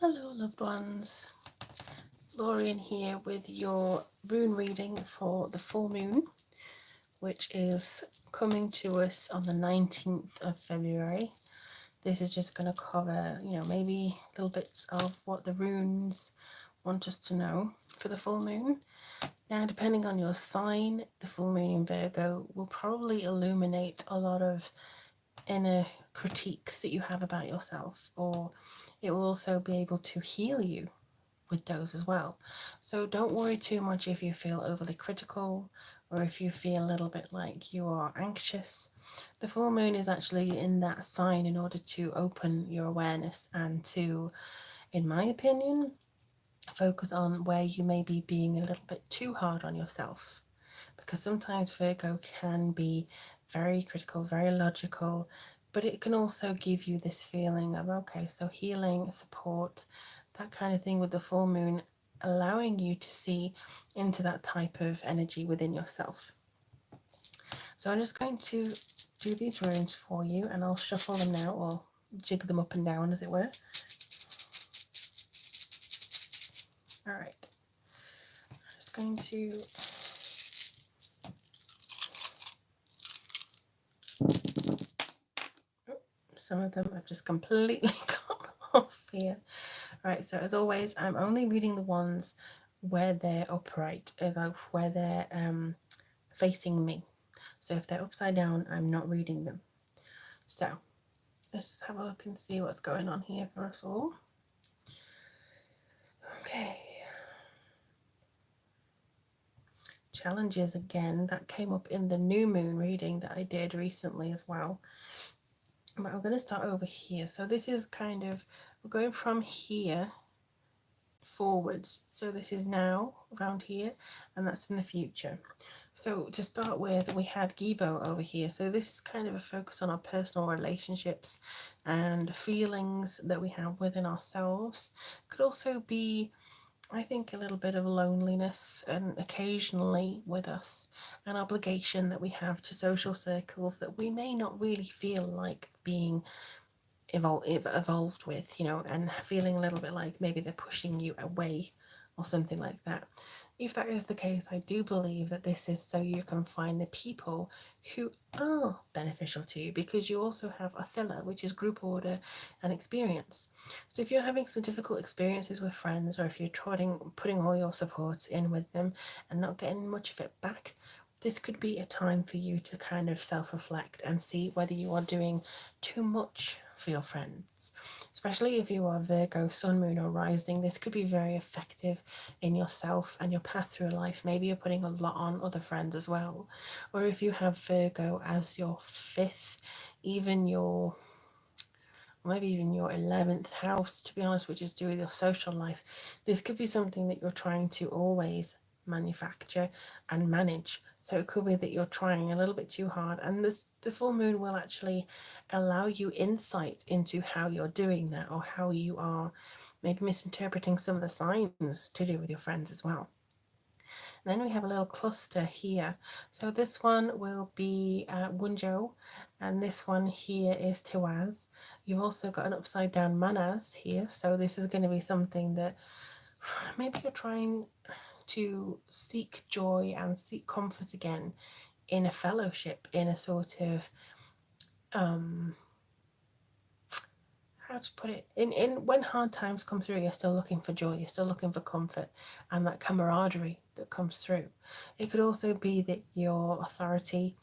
Hello loved ones, Lorien here with your rune reading for the full moon, which is coming to us on the 19th of February. This is just going to cover, maybe little bits of what the runes want us to know for the full moon. Now, depending on your sign, the full moon in Virgo will probably illuminate a lot of inner critiques that you have about yourself, or it will also be able to heal you with those as well. So don't worry too much if you feel overly critical or if you feel a little bit like you are anxious. The full moon is actually in that sign in order to open your awareness and to, in my opinion, focus on where you may be being a little bit too hard on yourself. Because sometimes Virgo can be very critical, very logical, but it can also give you this feeling of, okay, so healing, support, that kind of thing with the full moon, allowing you to see into that type of energy within yourself. So I'm just going to do these runes for you, and I'll shuffle them now, or jig them up and down as it were. All right, I'm just going to some of them I've just completely gone off here. Right, so as always, I'm only reading the ones where they're upright, like where they're facing me. So if they're upside down, I'm not reading them. So let's just have a look and see what's going on here for us all. Okay. Challenges again, that came up in the new moon reading that I did recently as well. But I'm going to start over here. So this is kind of, we're going from here forwards. So this is now around here, and that's in the future. So to start with, we had Gibo over here. So this is kind of a focus on our personal relationships and feelings that we have within ourselves. Could also be, I think, a little bit of loneliness, and occasionally with us, an obligation that we have to social circles that we may not really feel like being evolved with, and feeling a little bit like maybe they're pushing you away or something like that. If that is the case, I do believe that this is so you can find the people who are beneficial to you, because you also have Othello, which is group order and experience. So if you're having some difficult experiences with friends, or if you're putting all your support in with them and not getting much of it back, this could be a time for you to kind of self-reflect and see whether you are doing too much for your friends. Especially if you are Virgo, Sun, Moon, or Rising, this could be very effective in yourself and your path through life. Maybe you're putting a lot on other friends as well. Or if you have Virgo as your fifth, even your maybe even your 11th house, to be honest, which is to do with your social life, this could be something that you're trying to always manufacture and manage. So it could be that you're trying a little bit too hard, and the full moon will actually allow you insight into how you're doing that, or how you are maybe misinterpreting some of the signs to do with your friends as well. And then we have a little cluster here. So this one will be Wunjo, and this one here is Tiwaz. You've also got an upside down Manaz here, so this is going to be something that maybe you're trying to seek joy and seek comfort again in a fellowship, in a sort of how to put it, in when hard times come through, you're still looking for joy, you're still looking for comfort and that camaraderie that comes through. It could also be that your authority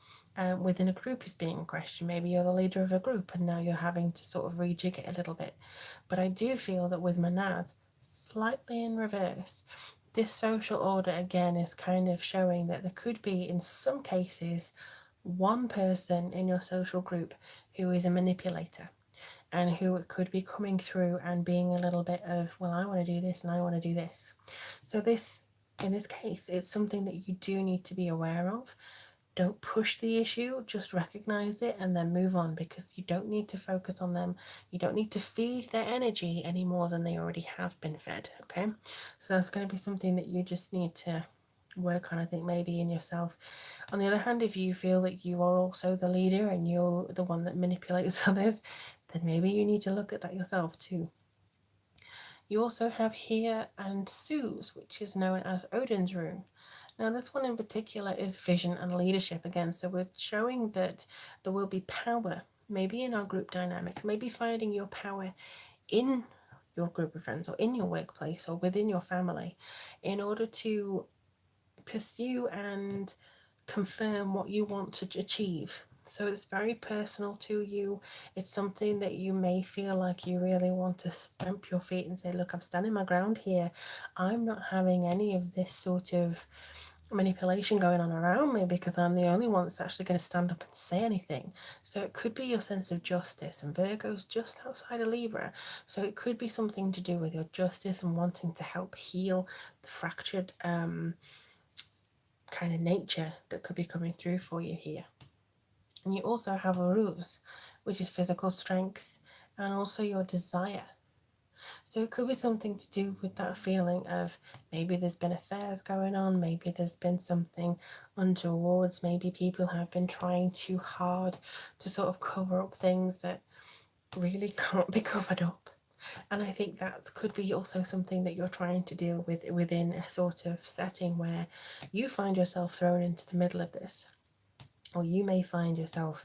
within a group is being questioned. Maybe you're the leader of a group and now you're having to sort of rejig it a little bit. But I do feel that with Manaz, slightly in reverse, this social order again is kind of showing that there could be, in some cases, one person in your social group who is a manipulator, and who could be coming through and being a little bit of, well, I want to do this and I want to do this. So this, in this case, it's something that you do need to be aware of. Don't push the issue, just recognize it and then move on, because you don't need to focus on them. You don't need to feed their energy any more than they already have been fed, okay? So that's going to be something that you just need to work on, I think, maybe in yourself. On the other hand, if you feel that you are also the leader and you're the one that manipulates others, then maybe you need to look at that yourself too. You also have here and Sue's, which is known as Odin's rune. Now, this one in particular is vision and leadership again. So we're showing that there will be power, maybe in our group dynamics, maybe finding your power in your group of friends or in your workplace or within your family in order to pursue and confirm what you want to achieve. So it's very personal to you. It's something that you may feel like you really want to stamp your feet and say, look, I'm standing my ground here. I'm not having any of this sort of manipulation going on around me because I'm the only one that's actually going to stand up and say anything. So it could be your sense of justice, and Virgo's just outside of Libra, so it could be something to do with your justice and wanting to help heal the fractured kind of nature that could be coming through for you here. And you also have a ruse, which is physical strength and also your desire. So it could be something to do with that feeling of maybe there's been affairs going on, maybe there's been something untowards, maybe people have been trying too hard to sort of cover up things that really can't be covered up. And I think that could be also something that you're trying to deal with within a sort of setting where you find yourself thrown into the middle of this. Or you may find yourself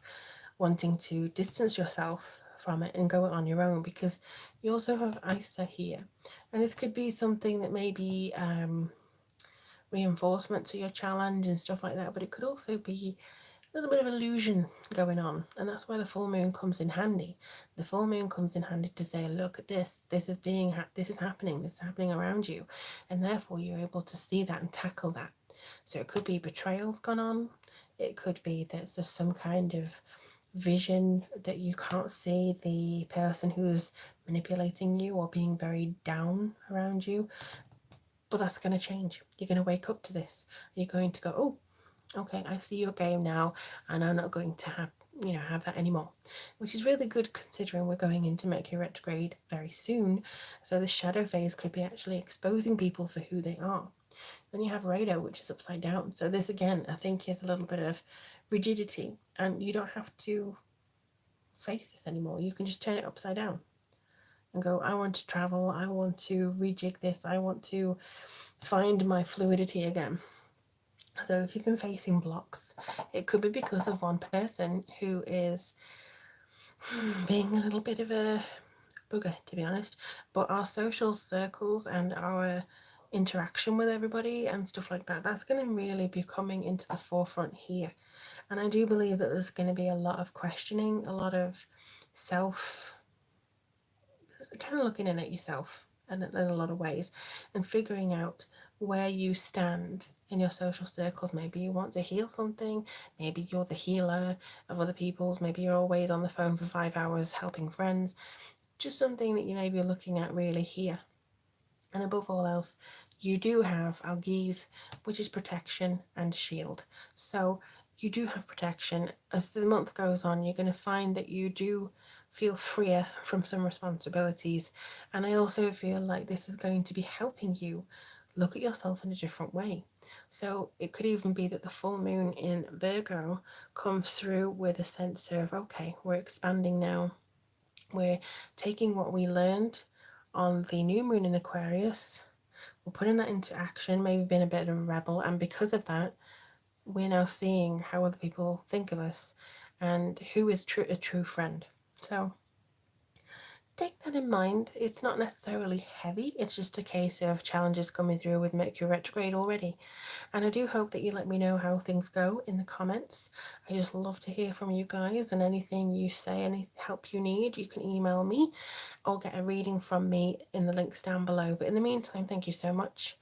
wanting to distance yourself from it and go on your own, because you also have Isa here. And this could be something that may be reinforcement to your challenge and stuff like that, but it could also be a little bit of illusion going on, and that's where the full moon comes in handy. The full moon comes in handy to say, look at this, this is happening around you, and therefore you're able to see that and tackle that. So it could be betrayals gone on, it could be that there's some kind of vision that you can't see the person who's manipulating you or being very down around you, but that's going to change. You're going to wake up to this. You're going to go, oh, okay, I see your game now, and I'm not going to have that anymore, which is really good considering we're going into Mercury retrograde very soon. So the shadow phase could be actually exposing people for who they are. Then you have Rado, which is upside down. So this again, I think, is a little bit of rigidity, and you don't have to face this anymore. You can just turn it upside down and go, I want to travel, I want to rejig this, I want to find my fluidity again. So if you've been facing blocks, it could be because of one person who is being a little bit of a bugger, to be honest. But our social circles and our interaction with everybody and stuff like that, that's going to really be coming into the forefront here. And I do believe that there's going to be a lot of questioning, a lot of self, kind of looking in at yourself in a lot of ways and figuring out where you stand in your social circles. Maybe you want to heal something, maybe you're the healer of other people's, maybe you're always on the phone for 5 hours helping friends. Just something that you may be looking at really here. And above all else, you do have Algiz, which is protection and shield. So you do have protection. As the month goes on, you're going to find that you do feel freer from some responsibilities. And I also feel like this is going to be helping you look at yourself in a different way. So it could even be that the full moon in Virgo comes through with a sense of, okay, we're expanding now. We're taking what we learned on the new moon in Aquarius, we're putting that into action, maybe being a bit of a rebel, and because of that, we're now seeing how other people think of us and who is a true friend. So take that in mind. It's not necessarily heavy, it's just a case of challenges coming through with Mercury retrograde already. And I do hope that you let me know how things go in the comments. I just love to hear from you guys, and anything you say, any help you need, you can email me or get a reading from me in the links down below. But in the meantime, thank you so much,